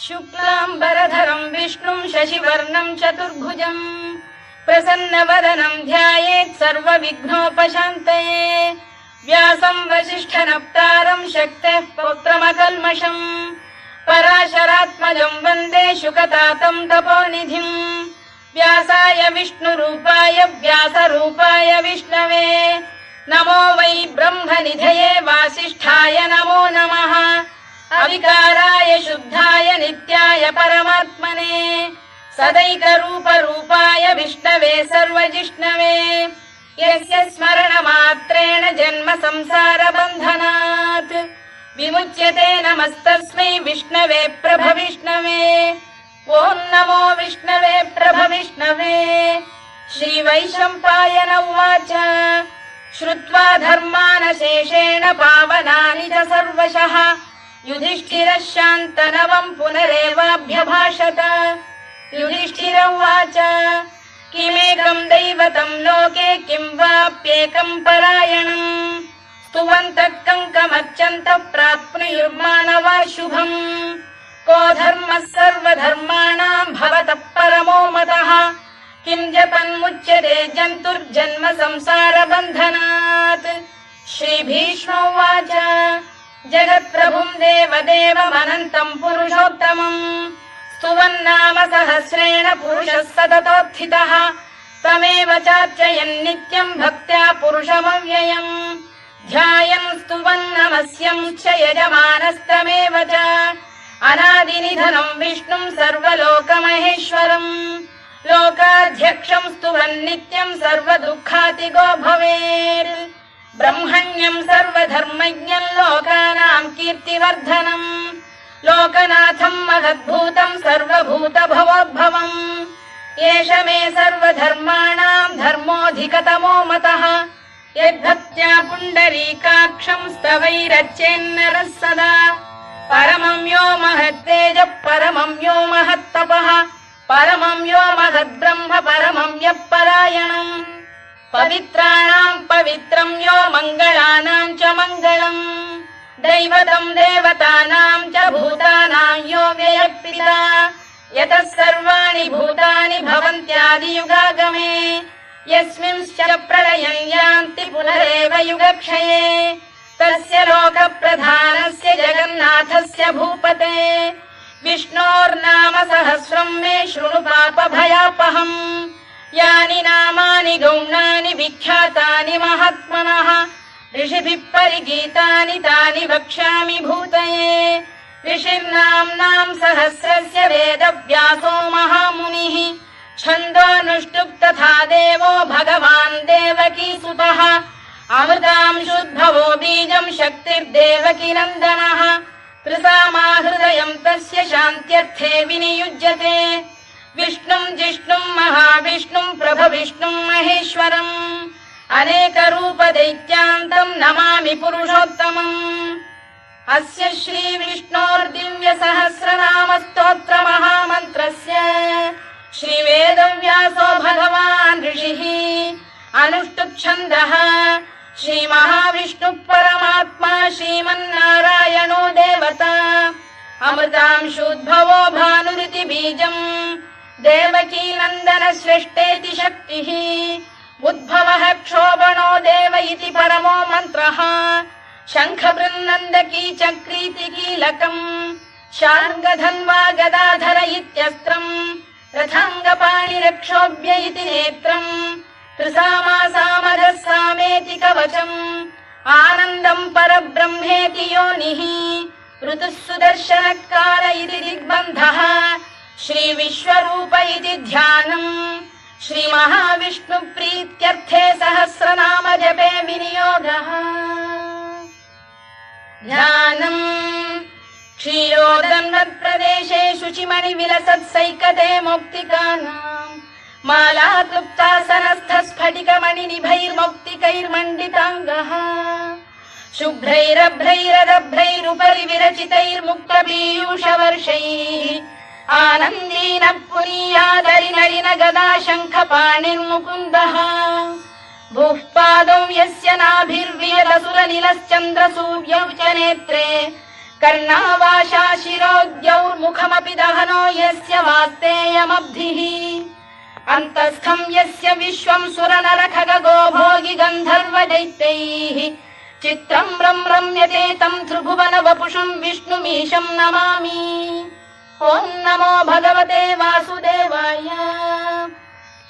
शुक्लाम्बरधरं विष्णुं शशिवर्णं चतुर्भुजं प्रसन्नवदनं ध्यायेत् सर्वविघ्नोपशान्तये। व्यासं वसिष्ठनप्तारं शक्तेः पौत्रमकल्मषम् पराशरात्मजं वन्दे शुकतातं तपोनिधिम्। व्यासाय विष्णुरूपाय व्यासरूपाय विष्णवे नमो वै ब्रह्मनिधये वासिष्ठाय नमो नमः। अविकाराय शुद्धाय नित्याय परमात्मने सदैकरूपरूपाय विष्णवे सर्वजिष्णवे यस्य स्मरणमात्रेण जन्म संसारबन्धनात् विमुच्यते नमस्तस्मै विष्णवे प्रभविष्णवे। ॐ नमो विष्णवे प्रभविष्णवे। श्रीवैशम्पायन उवाच श्रुत्वा धर्मानशेषेण पावनानि च सर्वशः युधिष्ठिरः शान्तनवं पुनरेवाभ्यभाषत। युधिष्ठिर उवाच किमेकं दैवतं लोके किं वाप्येकं परायणम् स्तुवन्तः कङ्कमर्चन्तः प्राप्नुयुर्मानवा शुभम्। को धर्मः सर्वधर्माणां भवतः परमो मतः किं जपन्मुच्यते जन्तुर्जन्म संसारबन्धनात्। श्रीभीष्म उवाच जगत्प्रभुं देवदेवमनन्तं पुरुषोत्तमम् स्तुवन्नाम सहस्रेण पुरुषः सततोत्थितः तमेव चार्चयन् नित्यं भक्त्या पुरुषमव्ययम् ध्यायन् स्तुवन् नमस्यं च यजमानस्तमेव च अनादिनिधनं विष्णुं सर्वलोकमहेश्वरम् लोकाध्यक्षं स्तुवन् नित्यं सर्वदुःखातिगो भवेत्। ब्रह्मण्यं सर्वधर्मज्ञं लोकानां कीर्तिवर्धनम् लोकनाथं महद्भूतं सर्वभूतभवोद्भवम् एष मे सर्वधर्माणां धर्मोऽधिकतमो मतः यद्भक्त्या पुण्डरीकाक्षं स्तवैरच्चेन्नरः सदा परमं यो महत्तेजः परमं यो महत्तपः परमं यो महद्ब्रह्म परमं यः परायणम् पवित्राणां पवित्रं यो मङ्गलानां च मङ्गलम् दैवतं देवतानां च भूतानां यो व्ययः यतः सर्वाणि भूतानि भवन्त्यादियुगागमे यस्मिंश्च प्रलयं यान्ति पुनरेव युगक्षये तस्य लोकप्रधानस्य जगन्नाथस्य भूपते विष्णोर्नाम सहस्रं मे शृणु पापभयापहम् यानि नामानि गौणानि विख्यातानि महात्मनः ऋषिभिः परिगीतानि तानि वक्ष्यामि भूतये। ऋषिर्नाम्नां सहस्रस्य वेदव्यासो महामुनिः छन्दोऽनुष्टुप् तथा देवो भगवान् देवकीसुतः अमृतांशुद्भवो बीजं शक्तिर्देवकी नन्दनः त्रिसामाहृदयं तस्य शान्त्यर्थे विनियुज्यते विष्णुं जिष्णुं महाविष्णुं प्रभविष्णुं महेश्वरम् अनेकरूपदैत्यान्तं नमामि पुरुषोत्तमम्। अस्य श्रीविष्णोर्दिव्यसहस्रनामस्तोत्रमहामन्त्रस्य श्रीवेदव्यासो भगवान् ऋषिः अनुष्टुप्छन्दः श्रीमहाविष्णुः परमात्मा श्रीमन्नारायणो देवता अमृतांशुद्भवो भानुरिति बीजम् देवकी नन्दन श्रेष्ठेति शक्तिः उद्भवः क्षोभणो देव इति परमो मन्त्रः शङ्खबृन्नन्दकी चक्रीति कीलकम् शार्ङ्गधन्वा गदाधर इत्यस्त्रम् रथाङ्गपाणिरक्षोभ्य इति नेत्रम् त्रिसामासामरः सामेति कवचम् आनन्दम् परब्रह्मेति योनिः ऋतुः सुदर्शनकार इति दिग्बन्धः श्रीविश्वरूप इति ध्यानम् श्रीमहाविष्णुप्रीत्यर्थे सहस्रनाम जपे विनियोगः। ध्यानम् क्षीरोदन्वत्प्रदेशे शुचिमणिविलसत्सैकते मौक्तिकानाम् मालाक्लुप्तासनस्थस्फटिकमणिनिभैर्मौक्तिकैर्मण्डिताङ्गः शुभ्रैरभ्रैरदभ्रैरुपरि विरचितैर्मुक्तपीयूषवर्षैः आनन्दीनः पुनीयादरिनरिन गदा शङ्खपाणिर्मुकुन्दः भूः पादौ यस्य नाभिर्वियदसुरनिलश्चन्द्रसूर्यौ च नेत्रे कर्णावाशा शिरोद्यौर्मुखमपि दहनो यस्य वास्तेयमब्धिः अन्तस्थं यस्य विश्वं सुरनरखगो भोगि गन्धर्व दैत्यैः चित्रं रम्यते तं त्रिभुवन वपुषं विष्णुमीशं नमामि। ॐ नमो भगवते वासुदेवाय।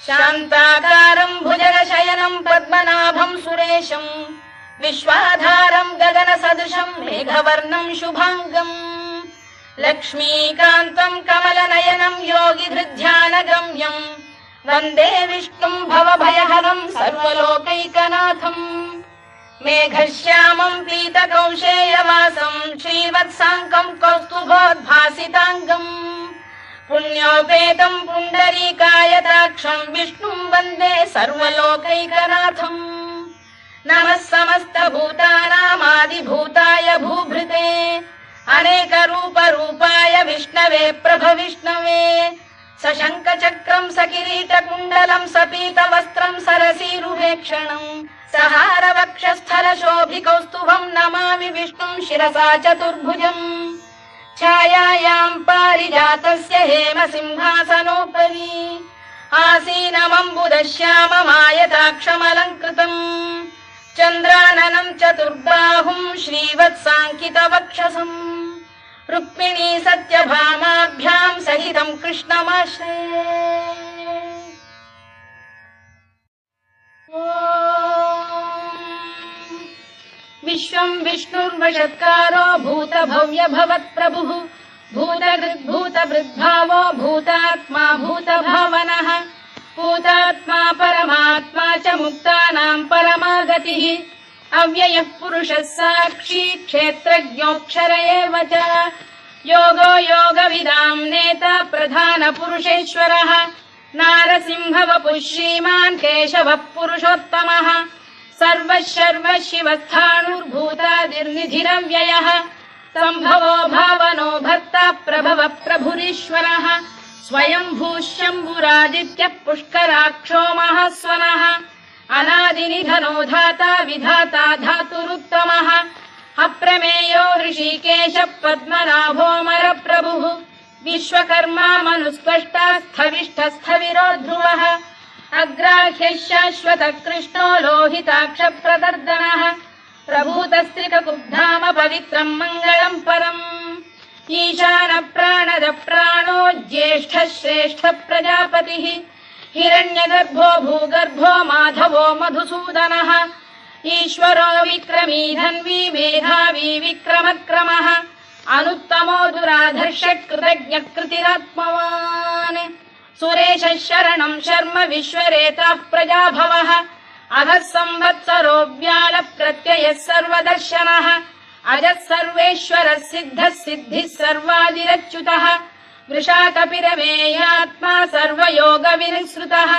शान्ताकारं भुजगशयनं पद्मनाभं सुरेशं विश्वाधारं गगनसदृशं मेघवर्णं शुभाङ्गम् लक्ष्मीकान्तं कमलनयनं योगिधृध्यानगम्यं वन्दे विष्णुं भवभयहरं सर्वलोकैकनाथम्। मेघश्यामं पीतकौशेयवासं श्रीवत्साङ्कं कौस्तुभोद्भासिताङ्गम् पुण्योपेतं पुण्डरीकायताक्षं विष्णुं वन्दे सर्वलोकैकनाथम्। नमः समस्तभूतानामादिभूताय भूभृते अनेकरूपरूपाय विष्णवे प्रभविष्णवे सशङ्खचक्रं सकिरीटकुण्डलं सपीतवस्त्रं सरसीरुहेक्षणं सहारवक्षस्थलशोभिकौस्तुभं नमामि विष्णुं शिरसा चतुर्भुजम्। छायायां पारिजातस्य हेमसिंहासनोपरि आसीनमम्बुदश्याममायताक्षमलङ्कृतम् चन्द्राननं चतुर्बाहुं श्रीवत्साङ्कितवक्षसम् रुक्मिणी सत्यभामाभ्यां सहितं कृष्णमाश्रये। विश्वं विष्णुर्वषत्कारो भूतभव्य भवत्प्रभुः भूतभृद्भावो भूतात्मा भूतभावनः भूतात्मा परमात्मा च मुक्तानां परमागतिः अव्ययः पुरुषः साक्षी क्षेत्रज्ञोऽक्षर एव च योगो योगविदां नेता प्रधानपुरुषेश्वरः नारसिंहवपुः श्रीमान् केशवः पुरुषोत्तमः सर्वः शर्व शिवस्थाणुर्भूतादिर्निधिरव्ययः सम्भवो भावनो भर्ता प्रभवः प्रभुरीश्वरः स्वयंभूः शम्भुरादित्यः पुष्कराक्षो महास्वनः अनादिनिधनो धाता विधाता धातुरुत्तमः अप्रमेयो ऋषिकेशः पद्मनाभोऽमरप्रभुः विश्वकर्मा मनुस्पष्टा स्थविष्ठस्थविरो ध्रुवः अग्राह्यः शाश्वतः कृष्णो लोहिताक्षप्रदर्दनः प्रभूतस्त्रिककुब्धाम पवित्रं मङ्गलम् परम् ईशानः प्राणदः प्राणो ज्येष्ठः श्रेष्ठः प्रजापतिः हिरण्यगर्भो भूगर्भो माधवो मधुसूदनः ईश्वरो विक्रमी धन्वी मेधावी विक्रमक्रमः अनुत्तमो दुराधर्षः कृतज्ञः कृतिरात्मवान् सुरेशः शरणं शर्म विश्वरेताः प्रजाभवः अधः संवत्सरो व्यालः प्रत्ययः सर्वदर्शनः अजः सर्वेश्वरः सिद्धः सिद्धिः सर्वादिरच्युतः वृषाकपिरमेयात्मा सर्वयोगविनिसृतः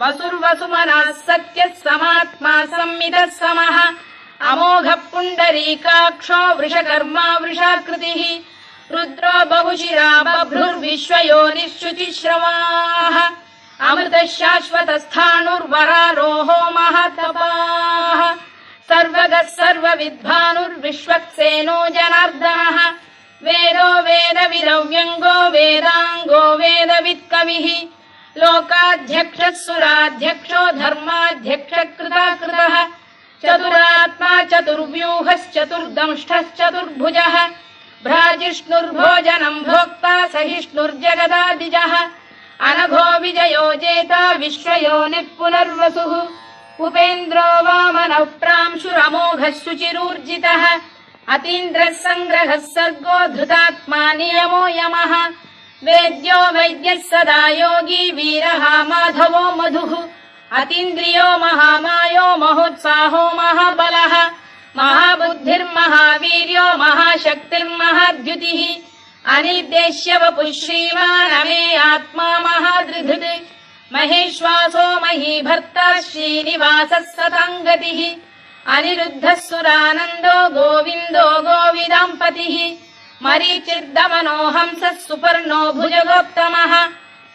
वसुर्वसुमनः सत्यः समात्मा संमितः समः अमोघः पुण्डरीकाक्षो वृषकर्मा वृषाकृतिः रुद्रो बहुशिरा बभ्रुर्विश्वयोनिश्रुतिश्रवाः अमृतः शाश्वतस्थाणुर्वरारोहो महातपाः सर्वगः सर्वविद्भानुर्विश्वक्सेनो जनार्दनः वेदो वेदविदव्यङ्गो वेदाङ्गो वेदवित्कविः लोकाध्यक्षः सुराध्यक्षो धर्माध्यक्षः कृताकृतः चतुरात्मा चतुर्व्यूहश्चतुर्दंष्टश्चतुर्भुजः भ्राजिष्णुर्भोजनं भोक्ता सहिष्णुर्जगदादिजः अनघो विजयो जेता विश्वयोनिः पुनर्वसुः उपेन्द्रो वामनः प्रांशुरमोघः शुचिरूर्जितः अतीन्द्रः सङ्ग्रहः सर्गो धृतात्मा नियमो यमः वेद्यो वैद्यः सदा योगी वीरः माधवो मधुः अतीन्द्रियो महामायो महोत्साहो महाबलः महाबुद्धिर्महावीर्यो महाशक्तिर्महाद्युतिः अनिर्देश्य वपुः श्रीमान् अमे आत्मा महादृधृत् महेश्वासो महीभर्ता श्रीनिवासः सताङ्गतिः अनिरुद्धः सुरानन्दो गोविन्दो गोविदाम्पतिः मरीचिर्दमनो हंसः सुपर्णो भुजगोत्तमः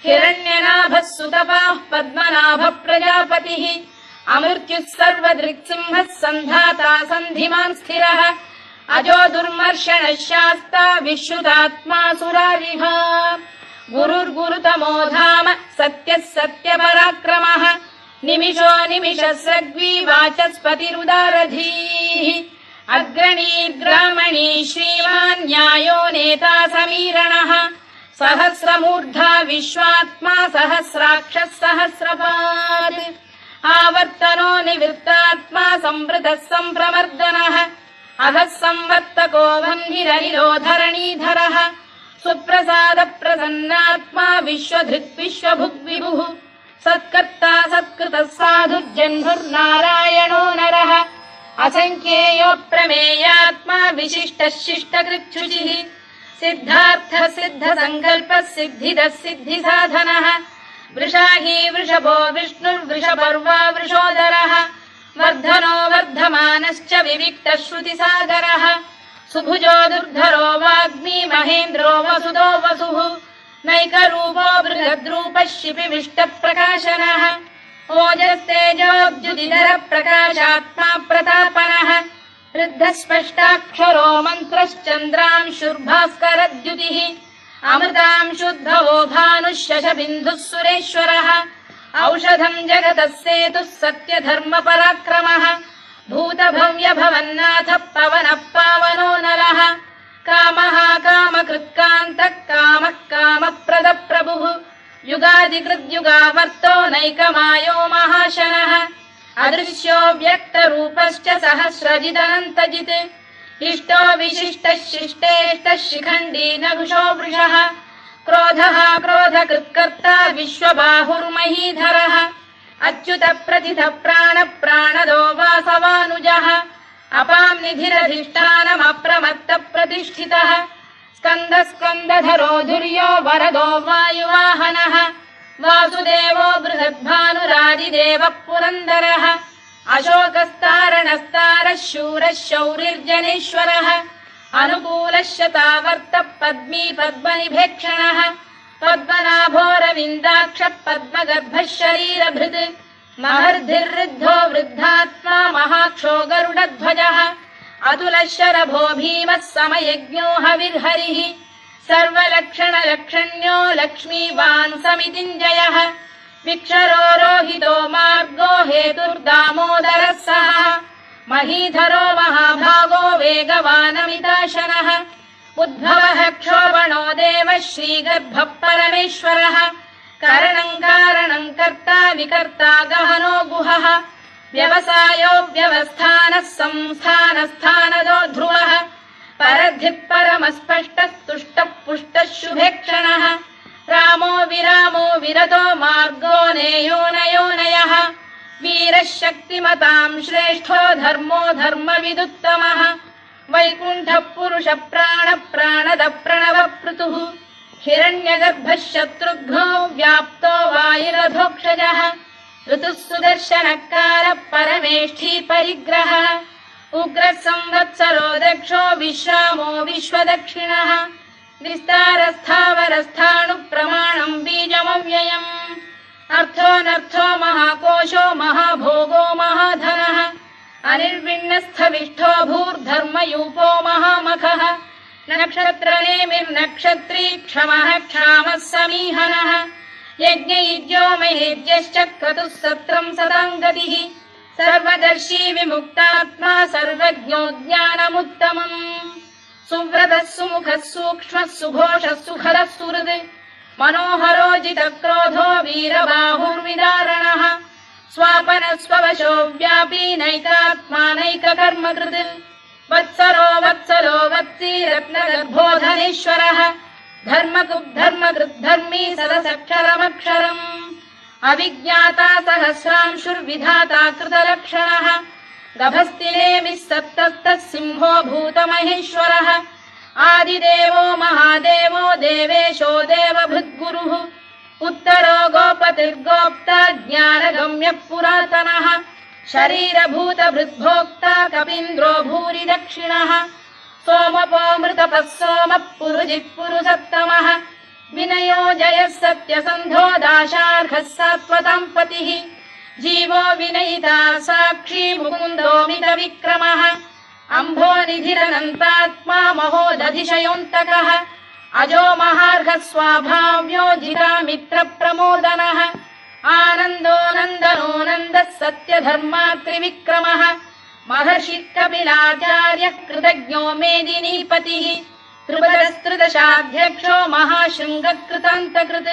हिरण्यनाभः सुतपाः पद्मनाभः प्रजापतिः अमृत्युः सर्वदृक्सिंहः सन्धाता सन्धिमान् स्थिरः अजो दुर्मर्षणः शास्ता विश्रुतात्मा सुरारिः गुरुर्गुरुतमो धाम सत्यः सत्यपराक्रमः निमिषो निमिषस्रग्वी वाचस्पतिरुदारधीः अग्रणी ग्रामणी श्रीमान् न्यायो नेता समीरणः सहस्रमूर्धा विश्वात्मा सहस्राक्षः सहस्रपात् आवर्तनो निवृत्तात्मा संवृतः सम्प्रमर्दनः अधः संवर्तको वह्निरनिलो धरणीधरः सुप्रसाद प्रसन्नात्मा विश्वधृक् विश्वभुग्विभुः सत्कर्ता सत्कृतः साधुर्जह्नुर्नारायणो नरः असङ्ख्येयो प्रमेयात्मा विशिष्टः शिष्टकृच्छुचिः सिद्धार्थः सिद्धसङ्कल्पः सिद्धिदः सिद्धिसाधनः वृषाही वृषभो विष्णुर्वृषपर्वा वृषोदरः वर्धनो वर्धमानश्च विविक्तः श्रुतिसागरः सुभुजो दुर्धरो वाग्मी महेन्द्रो वसुदो वसुः नैकरूपो बृहद्रूपः शिपिविष्टप्रकाशनः ओजस्तेजोद्युतिधरः प्रकाशात्मा प्रतापनः ऋद्धस्पष्टाक्षरो मन्त्रश्चन्द्रांशुर्भास्करद्युतिः अमृतांशुद्भवो भानुः शशबिन्दुः सुरेश्वरः औषधम् जगतः सेतुः सत्यधर्मपराक्रमः भूतभव्यभवन्नाथः पवनः पावनो नरः कामः कामकृत्कान्तः कामः कामप्रदप्रभुः युगादिकृद्युगावर्तो नैकमायो महाशनः अदृश्यो व्यक्तरूपश्च सहस्रजिदनन्तजित् इष्टो विशिष्टः शिष्टेष्टः शिखण्डी नघुषो वृषः क्रोधः क्रोधकृत्कर्ता विश्वबाहुर्महीधरः अच्युत प्रथित प्राण प्राणदो वासवानुजः अपां निधिरधिष्ठानमप्रमत्त प्रतिष्ठितः स्कन्द स्कन्दधरो धुर्यो वरदो वायुवाहनः वासुदेवो बृहद्भानुरादिदेवः पुरन्दरः अशोकस्तारणस्तारः शूरः शौरिर्जनेश्वरः अनुकूलः शतावर्तः पद्मी पद्मनिभेक्षणः पद्मनाभोरविन्दाक्षः पद्मगर्भः शरीरभृत् महर्धिर्वृद्धो वृद्धात्मा महाक्षो गरुडध्वजः अतुलः शरभो भीमः समयज्ञो हविर्हरिः सर्वलक्षणलक्षण्यो लक्ष्मीवान् समितिञ्जयः विक्षरो रोहितो मार्गो हेतुर्दामोदरः सः महीधरो महाभागो वेगवानमिताशनः उद्भवः क्षोभणो देवः श्रीगर्भः परमेश्वरः करणम् कारणम् कर्ता विकर्ता गहनो गुहः व्यवसायो व्यवस्थानः संस्थानस्थानदो ध्रुवः परद्धिः परमस्पष्टः तुष्टः पुष्टः शुभेक्षणः रामो विरामो विरतो मार्गो नेयो नयोनयः वीरः शक्तिमताम् श्रेष्ठो धर्मो धर्मविदुत्तमः वैकुण्ठः पुरुष प्राण प्राणद प्रणव पृतुः हिरण्यगर्भः शत्रुघ्नो व्याप्तो वायुरधोक्षजः ऋतुः सुदर्शनकारः परमेष्ठी परिग्रहः उग्रः संवत्सरो दक्षो विश्रामो विश्वदक्षिणः विस्तारस्थावरस्थाणुः प्रमाणम् बीजमव्ययम् अर्थोऽनर्थो महाकोशो महाभोगो महाधनः अनिर्विण्णस्थविष्ठो भूर्धर्मयूपो महामखः नक्षत्रनेमिर्नक्षत्री क्षमः क्षामः समीहनः यज्ञयुज्यो महेज्यश्च क्रतुः सत्रम् सदाम् गतिः सर्वदर्शी विमुक्तात्मा सर्वज्ञो ज्ञानमुत्तमम् सुव्रतः सुमुखः सूक्ष्मः सुघोषः सुखदः सुहृद् मनोहरो जितक्रोधो वीरबाहुर्विदारणः स्वापनः स्ववशो व्यापी नैकात्मा नैककर्मकृत् वत्सरो वत्सलो वत्सी रत्नगर्भोधनेश्वरः धर्मकृद्धर्मी सदसक्षरमक्षरम् अविज्ञाता सहस्रांशुर्विधाता कृतलक्षणः गभस्तिनेमिः सप्तस्तः सिंहो भूतमहेश्वरः आदिदेवो महादेवो देवेशो देवभृद्गुरुः उत्तरो गोपतिर्गोप्ता ज्ञानगम्यः पुरातनः शरीरभूतभृद्भोक्ता कपीन्द्रो भूरि दक्षिणः सोमपोऽमृतपः सोमः पुरुजिः पुरुसत्तमः विनयो जयः सत्यसन्धो दाशार्हः सात्वताम् पतिः जीवो विनयिता साक्षी मुकुन्दो मितविक्रमः अम्भोनिधिरनन्तात्मा महोदधिशयोऽन्तकः अजो महार्घ स्वाभाव्यो जितामित्रप्रमोदनः आनन्दो नन्दनो नन्दः सत्यधर्मात्रिविक्रमः महर्षि कपिलाचार्यः कृतज्ञो मेदिनीपतिः त्रिपदस्त्रिदशाध्यक्षो महाशृङ्गकृतान्तकृत्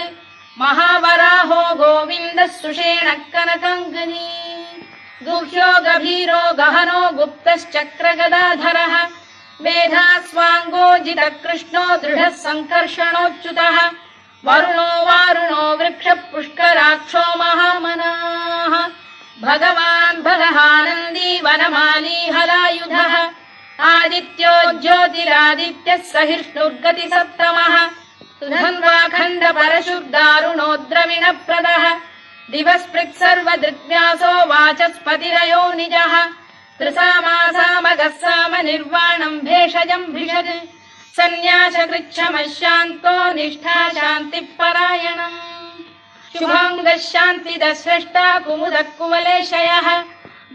महावराहो गोविन्दः सुषेणः कनकाङ्गनी गुह्यो गभीरो गहनो गुप्तश्चक्रगदाधरः मेधास्वाङ्गो जितकृष्णो दृढः सङ्कर्षणोच्युतः वरुणो वारुणो वृक्षः पुष्कराक्षो महामनाः भगवान् भगहानन्दी वनमाली हलायुधः आदित्यो ज्योतिरादित्यः सहिष्णुर्गतिसत्तमः सुधन्वाखण्ड परशुर्दारुणो द्रविणप्रदः दिवस्पृक् सर्वदृग्व्यासो वाचस्पतिरयो निजः त्रिसामासामगः साम निर्वाणम् भेषजम् भिषज सन्न्यासकृच्छमशान्तो निष्ठा शान्तिः परायणम् शुभाङ्गः शान्तिदः स्रष्टा कुमुदः कुवलेशयः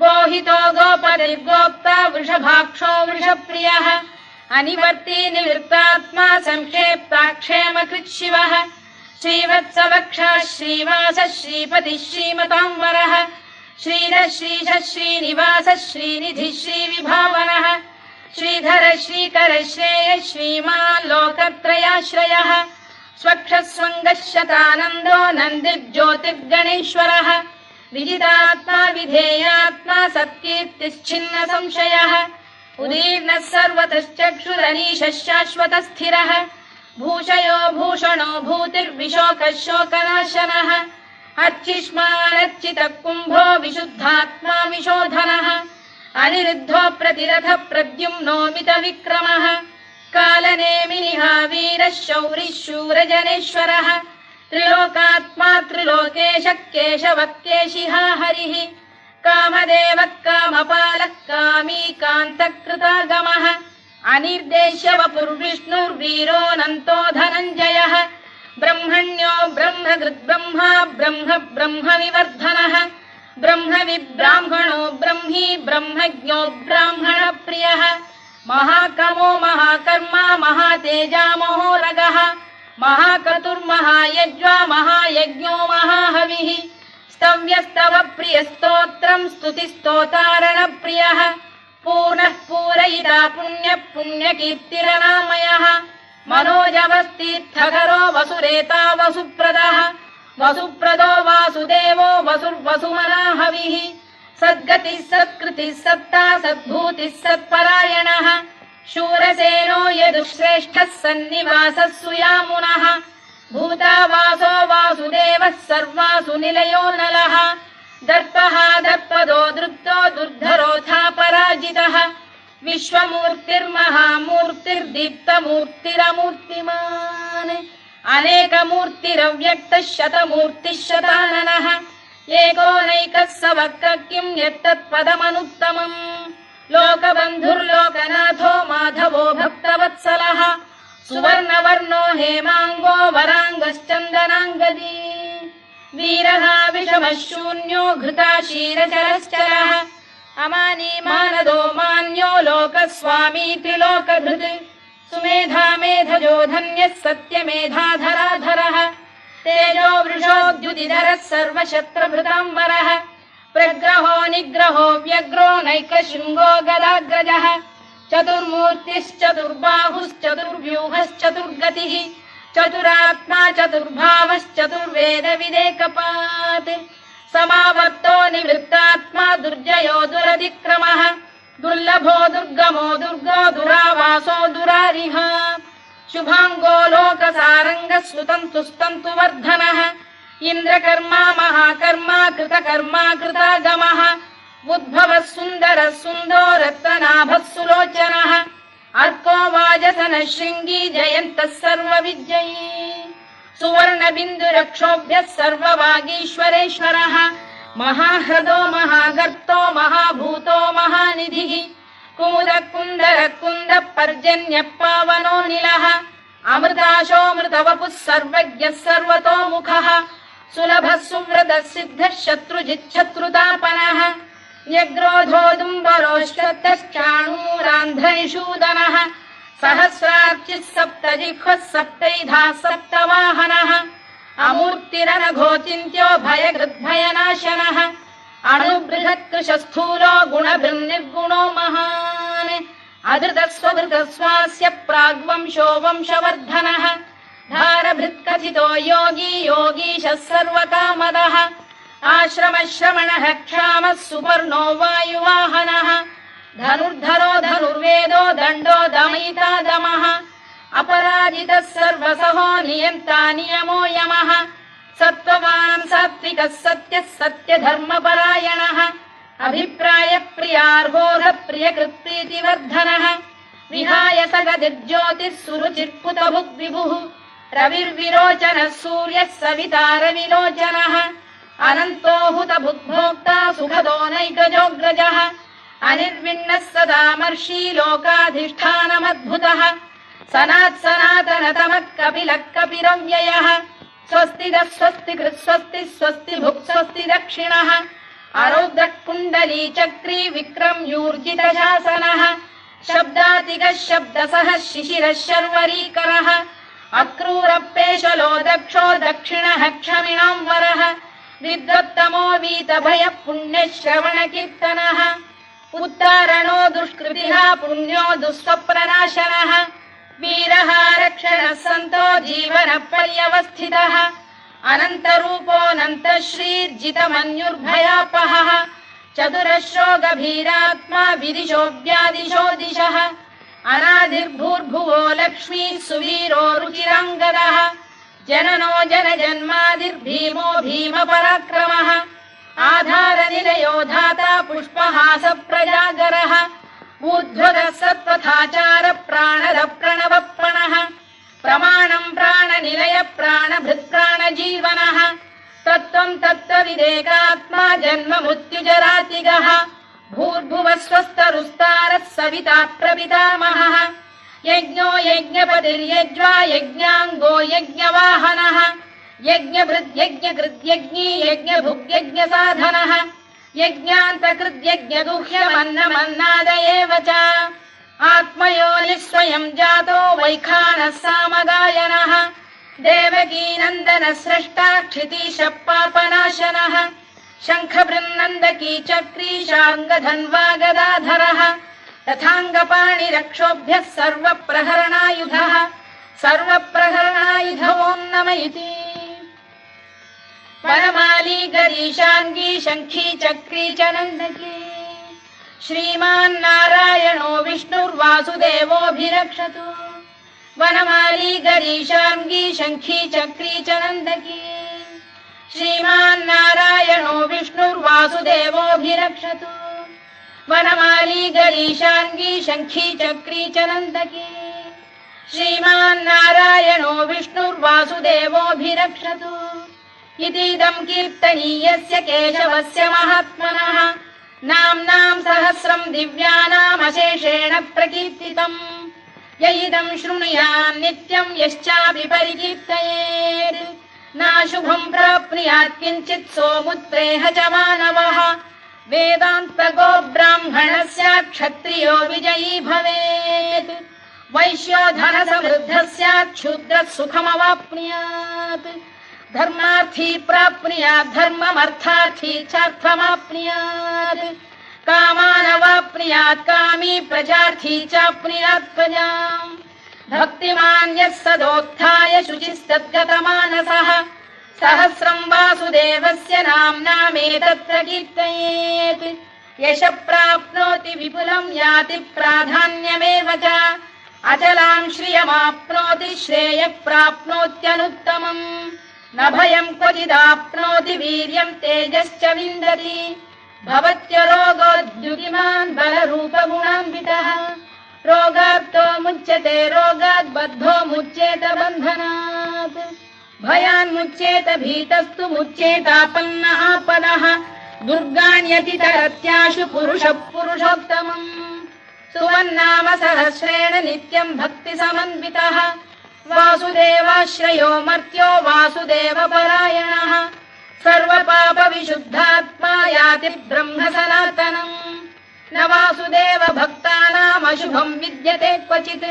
गोहितो गोपतिर्गोप्ता वृषभाक्षो वृषप्रियः अनिवर्ती निवृत्तात्मा संक्षेप्ताक्षेमकृत् शिवः श्रीवत्सवक्षः श्रीवासः श्रीपतिः श्रीमताम्बरः श्रीधः श्रीशः श्रीनिवासः श्रीनिधिः श्रीविभावनः श्रीधर श्रीकर श्रेयः श्रीमान् लोकत्रयाश्रयः स्वक्षः स्वङ्गः शतानन्दो नन्दिर्ज्योतिर्गणेश्वरः विजितात्मा विधेयात्मा सत्कीर्तिश्छिन्न संशयः उदीर्णः सर्वतश्चक्षुरनीशः शाश्वतः स्थिरः भूषयो भूषणो भूतिर्विशोकः शोकनाशनः अर्चिष्मानर्चितः कुम्भो विशुद्धात्मा विशोधनः अनिरुद्धो प्रतिरथ प्रद्युम्नो मितविक्रमः कालनेमिनिः वीरः शौरिः शूरजनेश्वरः त्रिलोकात्मा त्रिलोकेशः केशवः केशिः हरिः कामदेवः कामपालः कामी कान्तकृतागमः अनिर्देश्य वपुर्विष्णुर्वीरोऽनन्तो धनञ्जयः ब्रह्मण्यो ब्रह्मकृद्ब्रह्मा ब्रह्म ब्रह्मविवर्धनः ब्रह्मविब्राह्मणो ब्रह्मी ब्रह्मज्ञो ब्राह्मणप्रियः महाकमो महाकर्मा महातेजा महोरगः महाक्रतुर्महायज्वा महायज्ञो महाहविः स्तव्यस्तव प्रियस्तोत्रम् स्तुतिस्तोतारणप्रियः पूर्णः पूरयिता पुण्यः पुण्यकीर्तिरनामयः मनोजवस्तीर्थकरो वसुरेता वसुप्रदः वसुप्रदो वासुदेवो वसुर्वसुमनाहविः सद्गतिः सत्कृतिः सत्ता सद्भूतिः सत्परायणः शूरसेनो यदुश्रेष्ठः सन्निवासः सुयामुनः भूतावासो वासुदेवः सर्वासु निलयो नलः दर्पः दर्पदो दृप्तो दुर्धरोऽथा पराजितः विश्वमूर्तिर्महामूर्तिर्दीप्तमूर्तिरमूर्तिमान् अनेकमूर्तिरव्यक्तः शतमूर्तिः शताननः एकोनैकः स वक्र किम् यत्तत्पदमनुत्तमम् लोकबन्धुर्लोकनाथो माधवो भक्तवत्सलः सुवर्णवर्णो हेमाङ्गो वराङ्गश्चन्दनाङ्गदी वीरः विषमः शून्यो घृता क्षीरचरश्चरः अमानी मानदो मान्यो लोकस्वामी त्रिलोकधृत् सुमेधा मेधजो धन्यः सत्यमेधाधराधरः तेजो वृषोद्युतिधरः सर्वशत्रभृताम्बरः प्रग्रहो निग्रहो व्यग्रो नैकशृङ्गो गदाग्रजः चतुर्मूर्तिश्चतुर्बाहुश्चतुर्व्यूहश्चतुर्गतिः चतुरात्मा चतुर्भावश्चतुर्वेदविदेकपात् समावर्तो निवृत्तात्मा दुर्जयो दुरतिक्रमः दुर्लभो दुर्गमो दुर्गो दुरावासो दुरारिः शुभाङ्गो लोकसारङ्गः सुतन्तु स्तन्तु वर्धनः इन्द्रकर्मा महाकर्मा कृतकर्मा कृतागमः उद्भवः सुन्दरः सुन्दो रत्ननाभः सुलोचनः अर्को वाजसनः शृङ्गी जयन्तः सर्वविजयी सुवर्णबिन्दुरक्षोभ्यः सर्ववागीश्वरेश्वरः महाह्रदो महागर्तो महाभूतो महानिधिः कुमुदः कुन्दरः कुन्दः पर्जन्यः पावनो निलः अमृताशोऽमृतवपुः सर्वज्ञः सर्वतोमुखः सुलभः सुव्रतः सिद्धः शत्रुजिच्छत्रुतापनः न्यग्रोधोदुम्बरोश्वत्तश्चाणूरान्ध्रनिषूदनः सहस्रार्चिः सप्तजिह्वः सप्तैधा सप्तवाहनः अमूर्तिरनघोचिन्त्यो भयकृद्भयनाशनः अणुबृहत्कृशस्थूलो गुणभृन्निर्गुणो महान् अधृतस्वधृतस्वास्य प्राग्वंशो वंशवर्धनः धारभृत्कथितो योगी योगीशः सर्वकामदः आश्रमश्रमणः क्षामः सुपर्णो वायुवाहनः धनुर्धरो धनुर्वेदो दण्डो दमयिता दमः अपराजितः सर्वसहो नियन्ता नियमो यमः सत्त्ववान् सात्विकः सत्यः सत्यधर्मपरायणः अभिप्रायप्रियार्होध प्रियकृत्प्रीतिवर्धनः विहाय सगदिर्ज्योतिः सुरुचिर्पुतभुग्विभुः रविर्विरोचनः सूर्यः सविता रविलोचनः अनन्तो हुतभुग्भोक्ता सुखदो नैकजोऽग्रजः अनिर्विण्णः सदामर्षी लोकाधिष्ठानमद्भुतः सनातनतमः कपिलः कपिरव्ययः स्वस्तिदः स्वस्तिकृत् स्वस्ति स्वस्ति भुक् स्वस्ति दक्षिणः आरौद्रः कुण्डली चक्री विक्रम्यूर्जितशासनः शब्दातिगः शब्दसः शिशिरः शर्वरीकरः अक्रूरपेशलो दक्षो दक्षिणः क्षमिणां वरः विद्वत्तमो वीतभयः पुण्यश्रवणकीर्तनः उत्तारणो दुष्कृतिः पुण्यो दुःस्वप्ननाशनः वीरः रक्षणः सन्तो जीवनपर्यवस्थितः अनन्तरूपोऽनन्तश्रीर्जितमन्युर्भयापहः चतुरश्रो गभीरात्मा विदिशो व्यादिशो दिशः अनादिर्भूर्भुवो लक्ष्मीः सुवीरो रुचिराङ्गदः जननो जनजन्मादिर्भीमो भीमपराक्रमः आधारनिलयो धाता पुष्पहास प्रजागरः ऊर्ध्वगः सत्त्वथाचार प्राणद प्रणवप्रणः प्रमाणम् प्राणनिलय प्राणभृत्प्राणजीवनः तत्त्वम् तत्त्वविदेकात्मा जन्म मृत्युजरातिगः भूर्भुवः स्वस्तरुस्तारः सविता प्रपितामहः यज्ञो यज्ञपतिर्यज्वा यज्ञाङ्गो यज्ञवाहनः यज्ञभृद्यज्ञकृद्यज्ञी यज्ञभुग्यज्ञसाधनः यज्ञान्तकृद्यज्ञगुह्यमन्नमन्नाद एव च आत्मयोनिः स्वयं जातो वैखानः सामगायनः देवकीनन्दनः स्रष्टा क्षितीशः पापनाशनः शङ्खबृन्नन्दकी चक्री शार्ङ्गधन्वा गदाधरः तथाङ्गपाणिरक्षोभ्यः सर्वप्रहरणायुधः सर्वप्रहरणायुधो नम इति वनमाली गरीशाङ्गी शङ्खी चक्री च नन्दकी श्रीमान्नारायणो विष्णुर्वासुदेवोऽभिरक्षतु वनमाली गरीशाङ्गी शङ्खी चक्री च नन्दकी श्रीमान्नारायणो विष्णुर्वासुदेवोऽभिरक्षतु वनमाली गरीशाङ्गी शङ्खी चक्री च नन्दकी श्रीमान्नारायणो विष्णुर्वासुदेवोऽभिरक्षतु इतीदम् कीर्तनीयस्य केशवस्य महात्मनः नाम्नाम् सहस्रम् दिव्यानामशेषेण प्रकीर्तितम् य इदम् शृणुयान् नित्यम् यश्चापि परिकीर्तयेत् नाशुभम् प्राप्नुयात् किञ्चित् सोमुत्प्रेह च मानवः वेदान्तको ब्राह्मणः स्यात् क्षत्रियो विजयी भवेत् वैश्यो धनसमृद्धः स्यात् क्षुद्रः सुखमवाप्नुयात् धर्मार्थी प्राप्नुयात् धर्ममर्थार्थी चार्थमाप्नुयात् कामानवाप्नुयात् कामी प्रजार्थी चाप्नुयात् प्रजाम् भक्तिमान् यः सदोत्थाय शुचिस्तद्गतमानसः सहस्रम् वासुदेवस्य नाम्नामेतत्र कीर्तयेत् यशः प्राप्नोति विपुलम् याति प्राधान्यमेव च अचलाम् श्रियमाप्नोति श्रेयः प्राप्नोत्यनुत्तमम् न भयम् क्वचिदाप्नोति वीर्यम् तेजश्च विन्दति भवत्यरोगोद्युतिमान् बलरूपगुणान्वितः रोगार्तो मुच्यते रोगात् बद्धो मुच्येत बन्धनात् भयान्मुच्येत भीतस्तु मुच्येतापन्न आपदः दुर्गाण्यतितरत्याशु पुरुषः पुरुषोत्तमम् सुवन्नाम सहस्रेण नित्यम् भक्तिसमन्वितः वासुदेवाश्रयो मर्त्यो वासुदेवपरायणः सर्वपापविशुद्धात्मा याति ब्रह्म सनातनम् न वासुदेव भक्तानामशुभम् विद्यते क्वचित्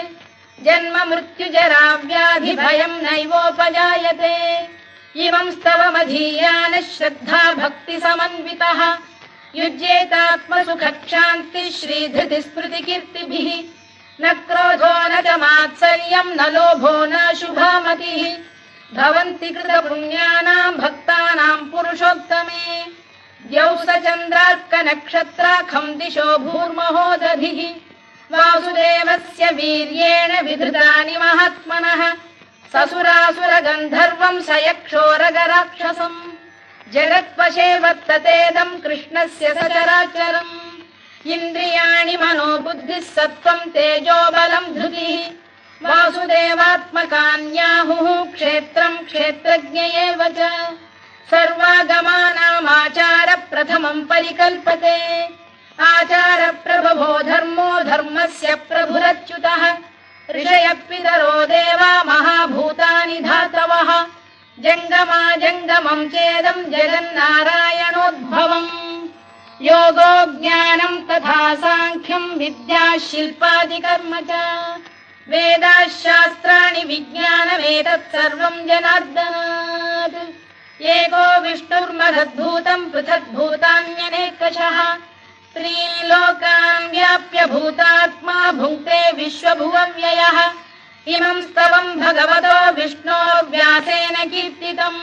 जन्म मृत्युजरा व्याधि भयम् नैवोपजायते इमं स्तवमधीयानः श्रद्धा भक्ति समन्वितः युज्येतात्मसुखक्षान्तिः श्रीधृतिस्मृतिकीर्तिभिः न क्रोधो न च मात्सर्यम् न लोभो न शुभामतिः भवन्ति कृतपुण्यानाम् भक्तानाम् पुरुषोत्तमे द्यौः स चन्द्रार्कनक्षत्राखम् दिशो भूर्महो दधिः वासुदेवस्य वीर्येण विधृतानि महात्मनः ससुरासुरगन्धर्वम् स यक्षोरगराक्षसम् जगत्वशे वर्ततेदम् कृष्णस्य सचराचरम् इन्द्रियाणि मनो बुद्धिः सत्त्वम् तेजो बलम् धृतिः वासुदेवात्मकान्याहुः क्षेत्रम् क्षेत्रज्ञ एव च सर्वागमानामाचार प्रथमम् परिकल्पते आचार प्रभवो धर्मो धर्मस्य प्रभुरच्युतः ऋषयः पितरो देवा महाभूतानि धातवः जङ्गमा जङ्गमम् चेदम् जगन्नारायणोद्भवम् योगो ज्ञानम् तथा साङ्ख्यम् विद्या शिल्पादिकर्म च वेदाः शास्त्राणि विज्ञानमेतत् सर्वम् जनार्दनात् एको विष्णुर्महद्भूतम् पृथग्भूतान्यनेकशः त्रीन् लोकान् व्याप्य भूतात्मा भुङ्क्ते विश्वभुवव्ययः इमम् स्तवम् भगवतो विष्णोर्व्यासेन कीर्तितम्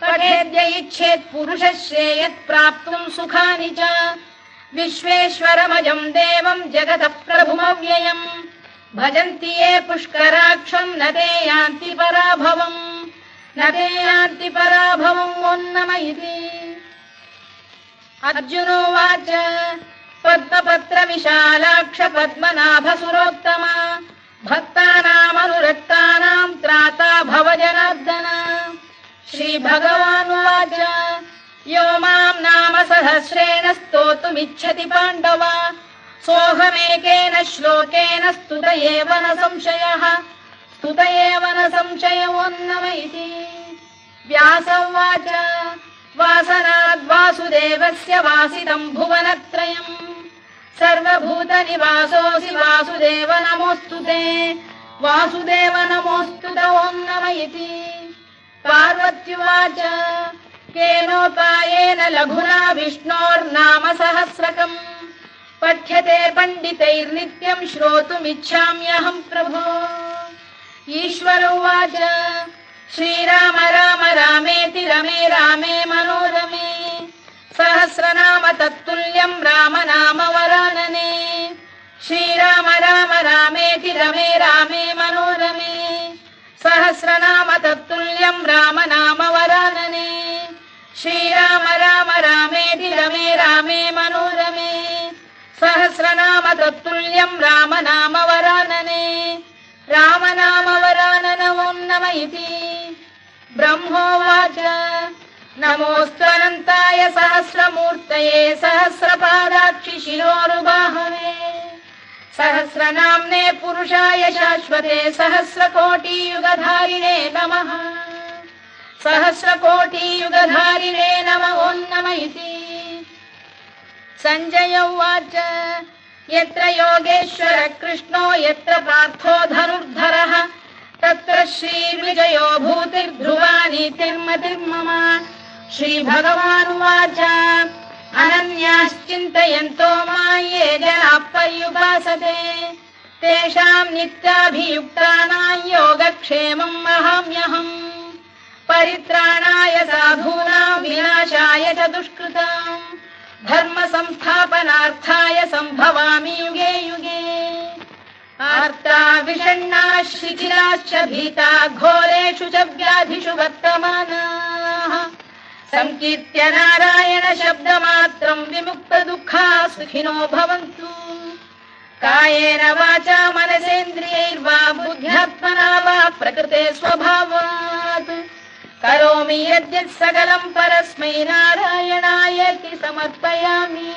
पठेद्य इच्छेत् पुरुषः श्रेयत् प्राप्तुम् सुखानि च विश्वेश्वरमजम् देवम् जगतः प्रभुमव्ययम् भजन्ति ये पुष्कराक्षम् न ते यान्ति पराभवम् न ते यान्ति पराभवम् ओन्नम इति अर्जुनोवाच पद्मपत्र विशालाक्ष पद्मनाभ सुरोत्तमा भक्तानामनुरक्तानाम् त्राता भव जनार्दन श्रीभगवानुवाच यो माम् नाम सहस्रेण स्तोतुमिच्छति पाण्डव सोऽहमेकेन श्लोकेन स्तुत एव न संशयः स्तुत एव न संशयोन्नम इति व्यास उवाच वासनाद्वासुदेवस्य वासितम् भुवनत्रयम् सर्वभूतनिवासोऽसि वासुदेव नमोऽस्तु ते वासुदेव नमोऽस्तु ते ओन्नम इति पार्वत्युवाच केनोपायेन लघुना विष्णोर्नाम सहस्रकम् पठ्यते पण्डितैर्नित्यम् श्रोतुमिच्छाम्यहम् प्रभो ईश्वर उवाच श्रीराम राम रामेति रमे रामे मनोरमे सहस्रनाम तत्तुल्यम् राम नाम वरानने श्रीराम राम रामेति रमे रामे मनोरमे सहस्रनाम तत्तुल्यम् राम नाम वरानने श्रीराम राम रामेति रमे रामे मनोरमे सहस्रनाम तत्तुल्यम् राम नाम वरानने राम नाम वरानन ओन्नम इति ब्रह्मोवाच नमोऽस्त्वनन्ताय सहस्रमूर्तये सहस्रपादाक्षि शिरोरुबाहवे सहस्रनाम्ने पुरुषाय शाश्वते सहस्रकोटियुगधारिणे नमः सहस्रकोटियुगधारिणे नमः ओन्नम इति सञ्जय उवाच यत्र योगेश्वर कृष्णो यत्र पार्थो धनुर्धरः तत्र श्रीविजयो भूतिर्ध्रुवा नीतिर्मतिर्मम श्रीभगवानुवाच अनन्याश्चिन्तयन्तो मां ये जनाः पर्युपासते तेषाम् नित्याभियुक्तानां योगक्षेमम् अहम्यहम् परित्राणाय साधूनां विनाशाय च दुष्कृताम् धर्म संस्थापनार्थाय सम्भवामि युगे युगे आर्ता विषण्णाः शिथिलाश्च भीता घोरेषु च व्याधिषु वर्तमानाः संकीर्त्य नारायण शब्दमात्रम् विमुक्त दुःखाः सुखिनो भवन्तु कायेन वाचा मनसेन्द्रियैर्वा बुद्ध्यात्मना वा प्रकृते स्वभावात् करोमि यद्यत् सकलम् परस्मै नारायणायेति समर्पयामि।